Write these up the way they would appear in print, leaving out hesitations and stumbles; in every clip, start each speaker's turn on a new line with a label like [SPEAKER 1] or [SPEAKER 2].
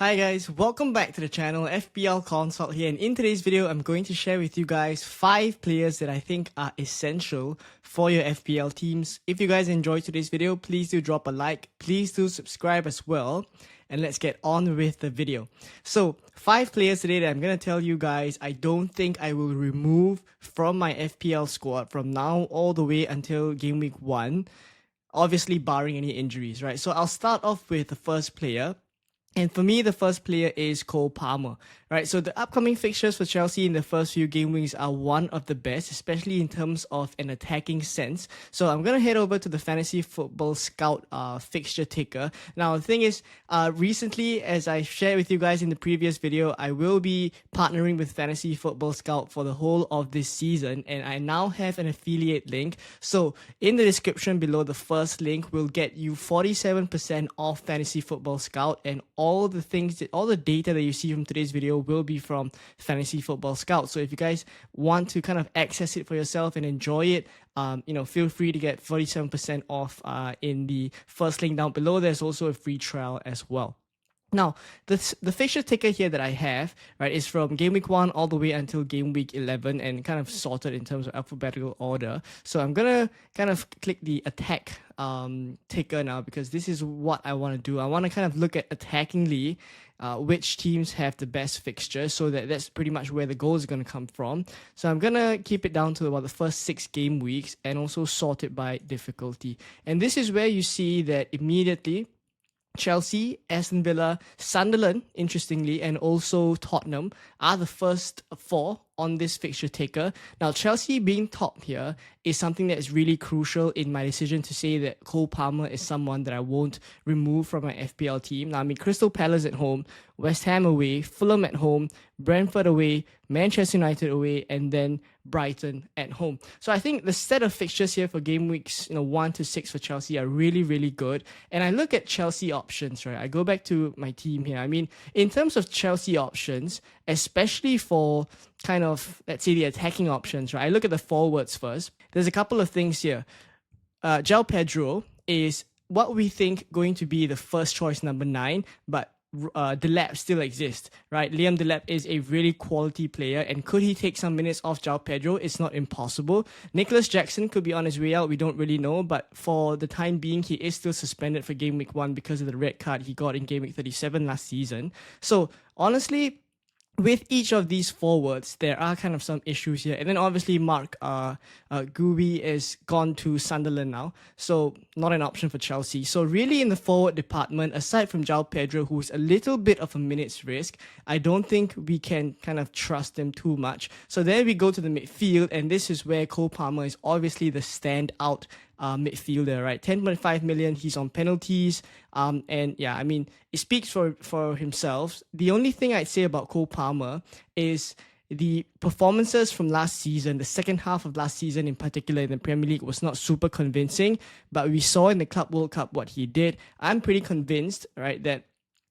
[SPEAKER 1] Hi guys, welcome back to the channel, FPL Consult here, and in today's video I'm going to share with you guys 5 players that I think are essential for your FPL teams. If you guys enjoyed today's video, please do drop a like, please do subscribe as well, and let's get on with the video. So 5 players today that I'm going to tell you guys I don't think I will remove from my FPL squad from now all the way until game week 1, obviously barring any injuries, right? So I'll start off with the first player. And for me, the first player is Cole Palmer, right? So the upcoming fixtures for Chelsea in the first few game weeks are one of the best, especially in terms of an attacking sense. So I'm going to head over to the Fantasy Football Scout fixture ticker. Now, the thing is, recently, as I shared with you guys in the previous video, I will be partnering with Fantasy Football Scout for the whole of this season. And I now have an affiliate link. So in the description below, the first link will get you 47% off Fantasy Football Scout, and all the data that you see from today's video will be from Fantasy Football Scout. So if you guys want to kind of access it for yourself and enjoy it, feel free to get 47% off in the first link down below. There's also a free trial as well. Now, the fixture ticker here that I have, right, is from game week 1 all the way until game week 11 and kind of sorted in terms of alphabetical order. So I'm going to kind of click the attack ticker now, because this is what I want to do. I want to kind of look at attackingly which teams have the best fixtures, so that's pretty much where the goal is going to come from. So I'm going to keep it down to about the first 6 game weeks and also sort it by difficulty. And this is where you see that immediately Chelsea, Aston Villa, Sunderland, interestingly, and also Tottenham are the first 4 on this fixture taker. Now, Chelsea being top here is something that is really crucial in my decision to say that Cole Palmer is someone that I won't remove from my FPL team. Now, I mean, Crystal Palace at home, West Ham away, Fulham at home, Brentford away, Manchester United away, and then Brighton at home. So I think the set of fixtures here for game weeks 1 to 6 for Chelsea are really, really good. And I look at Chelsea options, right? I go back to my team here. I mean, in terms of Chelsea options, especially for kind of, let's say, the attacking options, right? I look at the forwards first. There's a couple of things here. João Pedro is what we think going to be the first choice number 9, but Delap still exists, right? Liam Delap is a really quality player, and could he take some minutes off João Pedro? It's not impossible. Nicholas Jackson could be on his way out, we don't really know, but for the time being, he is still suspended for game week 1 because of the red card he got in game week 37 last season. So honestly, with each of these forwards, there are kind of some issues here. And then obviously Mark Gooby is gone to Sunderland now, so not an option for Chelsea. So really in the forward department, aside from João Pedro, who's a little bit of a minutes risk, I don't think we can kind of trust him too much. So then we go to the midfield, and this is where Cole Palmer is obviously the standout midfielder, right? 10.5 million, he's on penalties, and yeah, I mean, it speaks for himself. The only thing I'd say about Cole Palmer is the performances from last season, the second half of last season in particular in the Premier League, was not super convincing, but we saw in the Club World Cup what he did. I'm pretty convinced, right, that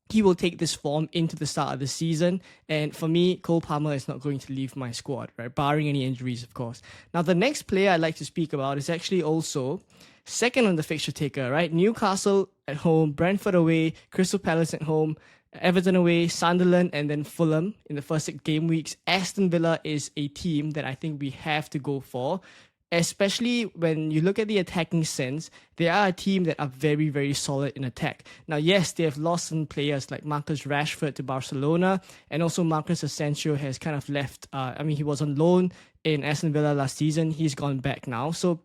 [SPEAKER 1] he will take this form into the start of the season. And for me, Cole Palmer is not going to leave my squad, right? Barring any injuries, of course. Now, the next player I'd like to speak about is actually also second on the fixture taker, right? Newcastle at home, Brentford away, Crystal Palace at home, Everton away, Sunderland, and then Fulham in the first 6 game weeks. Aston Villa is a team that I think we have to go for, especially when you look at the attacking sense. They are a team that are very, very solid in attack. Now, yes, they have lost some players like Marcus Rashford to Barcelona, and also Marcus Asensio has kind of left. He was on loan in Aston Villa last season. He's gone back now. So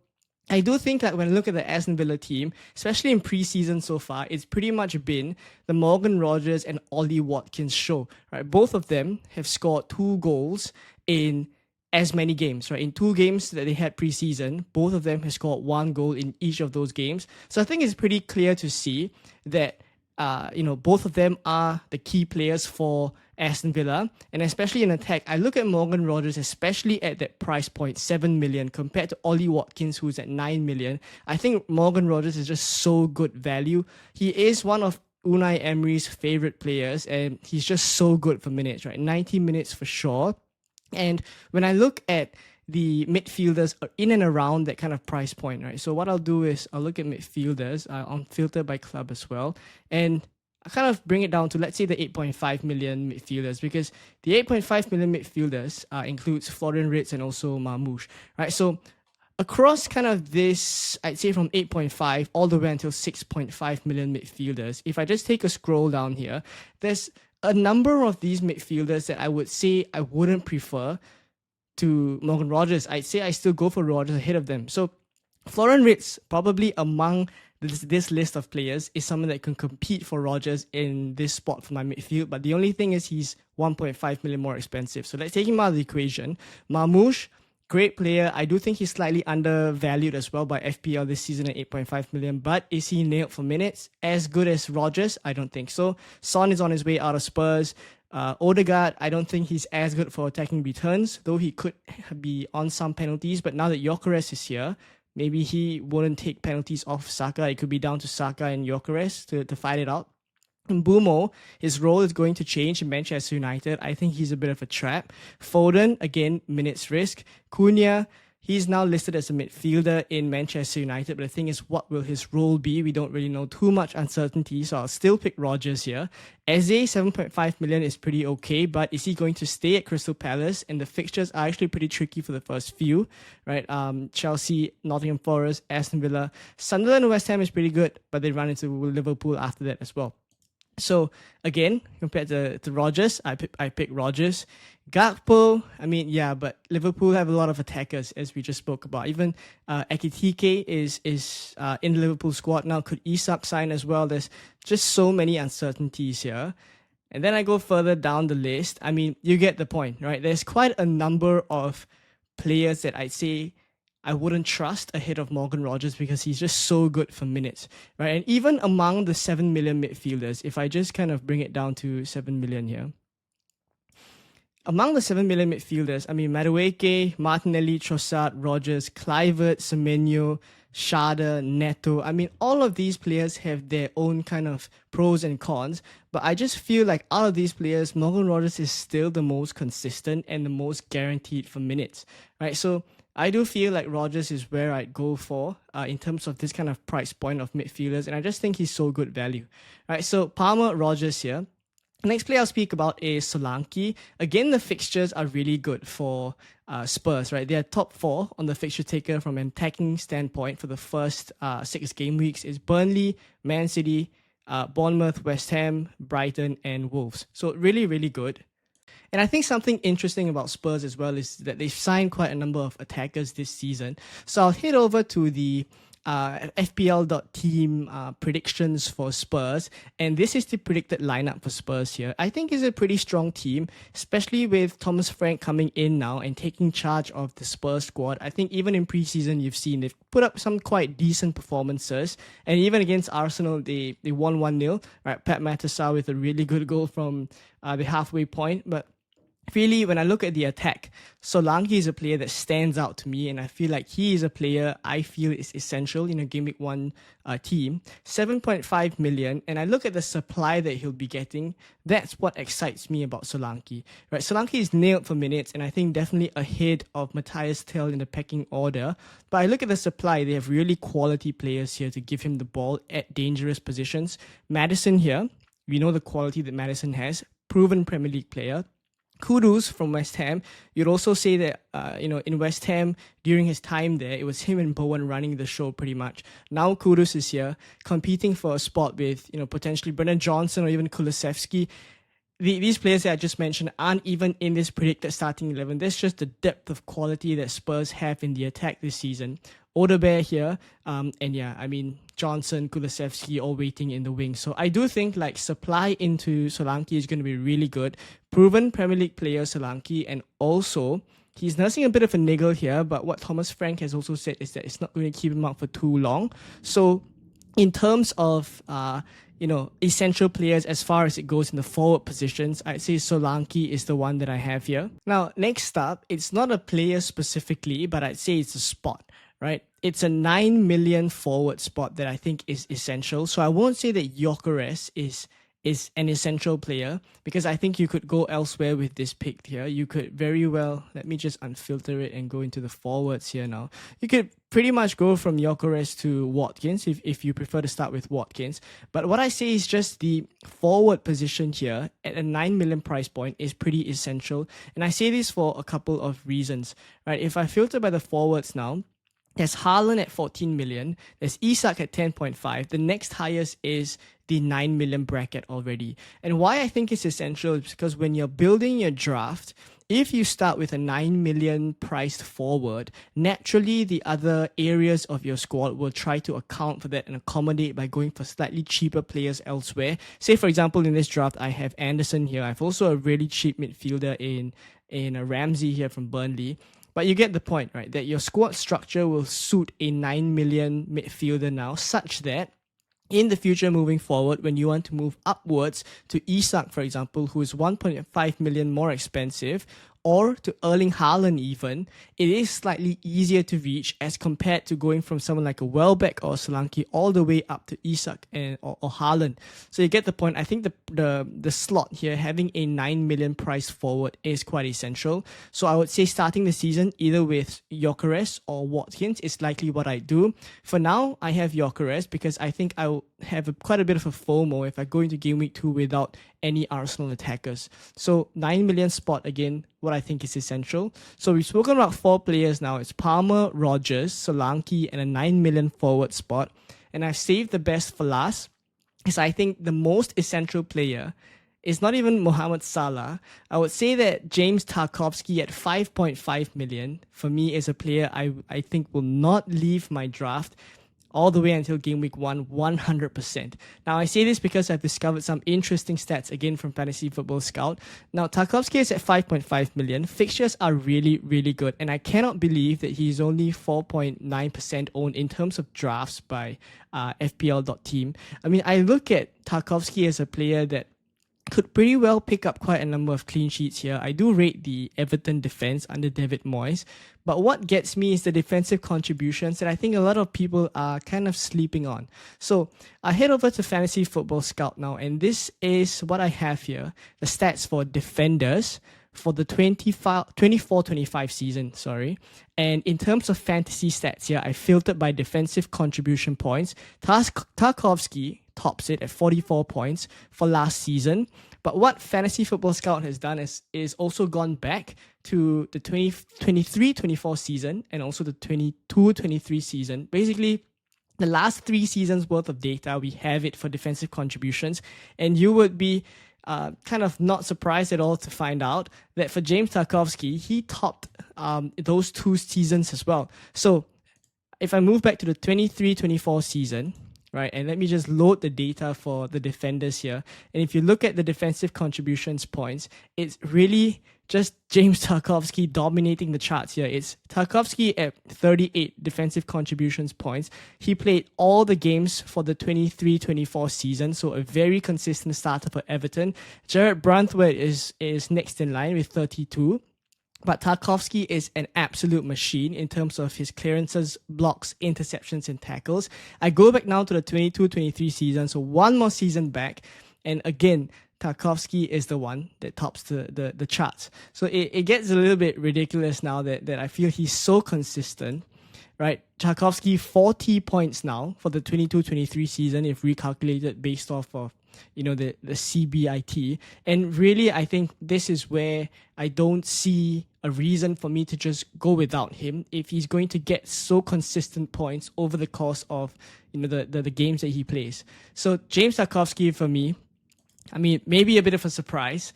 [SPEAKER 1] I do think that when I look at the Aston Villa team, especially in pre-season so far, it's pretty much been the Morgan Rogers and Ollie Watkins show, right? Both of them have scored 2 goals in as many games, right? In 2 games that they had preseason, both of them have scored 1 goal in each of those games. So I think it's pretty clear to see that both of them are the key players for Aston Villa, and especially in attack. I look at Morgan Rogers, especially at that price point, 7 million, compared to Ollie Watkins, who's at 9 million. I think Morgan Rogers is just so good value. He is one of Unai Emery's favorite players, and he's just so good for minutes, right? 90 minutes for sure. And when I look at the midfielders in and around that kind of price point, right? So what I'll do is I'll look at midfielders. I'll filter by club as well. And kind of bring it down to, let's say, the 8.5 million midfielders, because the 8.5 million midfielders includes Florian Wirtz and also Marmoush, right? So across kind of this, I'd say from 8.5 all the way until 6.5 million midfielders, if I just take a scroll down here, there's a number of these midfielders that I would say I wouldn't prefer to Morgan Rogers. I'd say I still go for Rogers ahead of them. So Florian Wirtz, probably among this list of players, is someone that can compete for Rogers in this spot for my midfield. But the only thing is he's 1.5 million more expensive. So let's take him out of the equation. Marmoush, great player. I do think he's slightly undervalued as well by FPL this season at 8.5 million. But is he nailed for minutes? As good as Rogers? I don't think so. Son is on his way out of Spurs. Odegaard, I don't think he's as good for attacking returns, though he could be on some penalties. But now that Gyökeres is here, maybe he wouldn't take penalties off Saka. It could be down to Saka and Gyökeres to fight it out. And Bumo, his role is going to change in Manchester United. I think he's a bit of a trap. Foden, again, minutes risk. Cunha, he's now listed as a midfielder in Manchester United, but the thing is, what will his role be? We don't really know, too much uncertainty, so I'll still pick Rogers here. Eze, 7.5 million is pretty okay, but is he going to stay at Crystal Palace? And the fixtures are actually pretty tricky for the first few, right? Chelsea, Nottingham Forest, Aston Villa. Sunderland and West Ham is pretty good, but they run into Liverpool after that as well. So again, compared to Rogers, I pick Rogers. Gakpo, I mean, yeah, but Liverpool have a lot of attackers, as we just spoke about. Even Ekitike is in the Liverpool squad now. Could Isak sign as well? There's just so many uncertainties here. And then I go further down the list. I mean, you get the point, right? There's quite a number of players that I'd say I wouldn't trust ahead of Morgan Rogers because he's just so good for minutes, right? And even among the 7 million midfielders, if I just kind of bring it down to 7 million here, among the 7 million midfielders, I mean, Madueke, Martinelli, Trossard, Rogers, Kluivert, Semenyo, Schade, Neto. I mean, all of these players have their own kind of pros and cons, but I just feel like out of these players, Morgan Rogers is still the most consistent and the most guaranteed for minutes, right? So I do feel like Rogers is where I'd go for in terms of this kind of price point of midfielders, and I just think he's so good value. All right, so Palmer, Rogers here. Next player I'll speak about is Solanke. Again, the fixtures are really good for Spurs, right? They are top 4 on the fixture taker from an attacking standpoint for the first 6 game weeks. Is Burnley, Man City, Bournemouth, West Ham, Brighton, and Wolves. So really, really good. And I think something interesting about Spurs as well is that they've signed quite a number of attackers this season. So I'll head over to the FPL.team predictions for Spurs, and this is the predicted lineup for Spurs here. I think it's a pretty strong team, especially with Thomas Frank coming in now and taking charge of the Spurs squad. I think even in preseason you've seen they've put up some quite decent performances, and even against Arsenal they won 1-0, right? Pep Matassa with a really good goal from the halfway point. But really, when I look at the attack, Solanke is a player that stands out to me, and I feel like he is a player I feel is essential in a Game Week 1 team. 7.5 million, and I look at the supply that he'll be getting. That's what excites me about Solanke. Right, Solanke is nailed for minutes, and I think definitely ahead of Matthias Tel in the pecking order. But I look at the supply, they have really quality players here to give him the ball at dangerous positions. Maddison here, we know the quality that Maddison has, proven Premier League player. Kudus from West Ham. You'd also say that, in West Ham, during his time there, it was him and Bowen running the show pretty much. Now Kudus is here, competing for a spot with, potentially Brennan Johnson or even Kulusevski. These players that I just mentioned aren't even in this predicted starting 11. There's just the depth of quality that Spurs have in the attack this season. Odegaard here, Johnson, Kulusevski all waiting in the wings. So I do think supply into Solanke is going to be really good. Proven Premier League player Solanke, and also he's nursing a bit of a niggle here, but what Thomas Frank has also said is that it's not going to keep him out for too long. So in terms of essential players as far as it goes in the forward positions, I'd say Solanke is the one that I have here. Now, next up, it's not a player specifically, but I'd say it's a spot. Right, it's a 9 million forward spot that I think is essential. So I won't say that Gyökeres is is an essential player, because I think you could go elsewhere with this pick here. You could very well, let me just unfilter it and go into the forwards here now. You could pretty much go from Gyökeres to Watkins if you prefer to start with Watkins. But what I say is just the forward position here at a 9 million price point is pretty essential. And I say this for a couple of reasons, right? If I filter by the forwards now, there's Haaland at 14 million. There's Isak at 10.5. The next highest is the 9 million bracket already. And why I think it's essential is because when you're building your draft, if you start with a 9 million priced forward, naturally the other areas of your squad will try to account for that and accommodate by going for slightly cheaper players elsewhere. Say, for example, in this draft, I have Anderson here. I have also a really cheap midfielder in a Ramsey here from Burnley. But you get the point, right? That your squad structure will suit a 9 million midfielder now, such that in the future moving forward, when you want to move upwards to Isak, for example, who is 1.5 million more expensive, or to Erling Haaland even, it is slightly easier to reach as compared to going from someone like a Welbeck or Solanke all the way up to Isak or Haaland. So you get the point. I think the slot here, having a 9 million price forward, is quite essential. So I would say starting the season either with Gyökeres or Watkins is likely what I do. For now, I have Gyökeres because I think I will have quite a bit of a FOMO if I go into game week 2 without any Arsenal attackers. So 9 million spot, again, what I think is essential. So we've spoken about 4 players now. It's Palmer, Rodgers, Solanke, and a 9 million forward spot. And I've saved the best for last, because I think the most essential player is not even Mohamed Salah. I would say that James Tarkowski at 5.5 million, for me, is a player I think will not leave my draft all the way until game week 1, 100%. Now, I say this because I've discovered some interesting stats, again, from Fantasy Football Scout. Now, Tarkowski is at 5.5 million. Fixtures are really, really good. And I cannot believe that he's only 4.9% owned in terms of drafts by FPL.team. I mean, I look at Tarkowski as a player that could pretty well pick up quite a number of clean sheets here. I do rate the Everton defense under David Moyes, but what gets me is the defensive contributions that I think a lot of people are kind of sleeping on. So I head over to Fantasy Football Scout now, and this is what I have here, the stats for defenders for the 24-25 season, And in terms of fantasy stats here, I filtered by defensive contribution points. Tarkowski tops it at 44 points for last season. But what Fantasy Football Scout has done is also gone back to the 23-24 season and also the 22-23 season. Basically, the last 3 seasons worth of data, we have it for defensive contributions. And you would be kind of not surprised at all to find out that for James Tarkowski, he topped those 2 seasons as well. So if I move back to the 23-24 season, right, and let me just load the data for the defenders here. And if you look at the defensive contributions points, it's really just James Tarkowski dominating the charts here. It's Tarkowski at 38 defensive contributions points. He played all the games for the 23-24 season, so a very consistent starter for Everton. Jared Brantwaite is next in line with 32. But Tarkowski is an absolute machine in terms of his clearances, blocks, interceptions, and tackles. I go back now to the 22-23 season, so one more season back. And again, Tarkowski is the one that tops the charts. So it gets a little bit ridiculous now that I feel he's so consistent, right? Tarkowski 40 points now for the 22-23 season if recalculated based off of the CBIT. And really, I think this is where I don't see a reason for me to just go without him if he's going to get so consistent points over the course of the games that he plays. So James Tarkowski for me, I mean, maybe a bit of a surprise.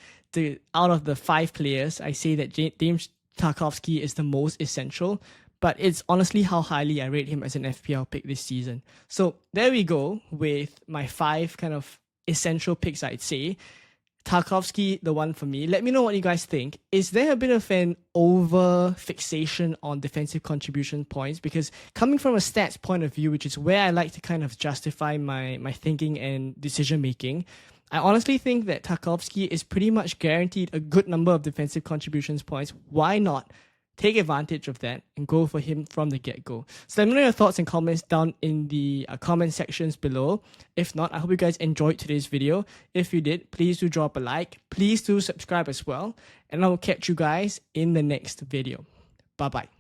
[SPEAKER 1] Out of the 5 players, I say that James Tarkowski is the most essential, but it's honestly how highly I rate him as an FPL pick this season. So there we go with my 5 kind of essential picks, I'd say. Tarkowski, the one for me. Let me know what you guys think. Is there a bit of an over fixation on defensive contribution points? Because coming from a stats point of view, which is where I like to kind of justify my thinking and decision making, I honestly think that Tarkowski is pretty much guaranteed a good number of defensive contributions points. Why not take advantage of that and go for him from the get-go. So let me know your thoughts and comments down in the comment sections below. If not, I hope you guys enjoyed today's video. If you did, please do drop a like. Please do subscribe as well. And I will catch you guys in the next video. Bye-bye.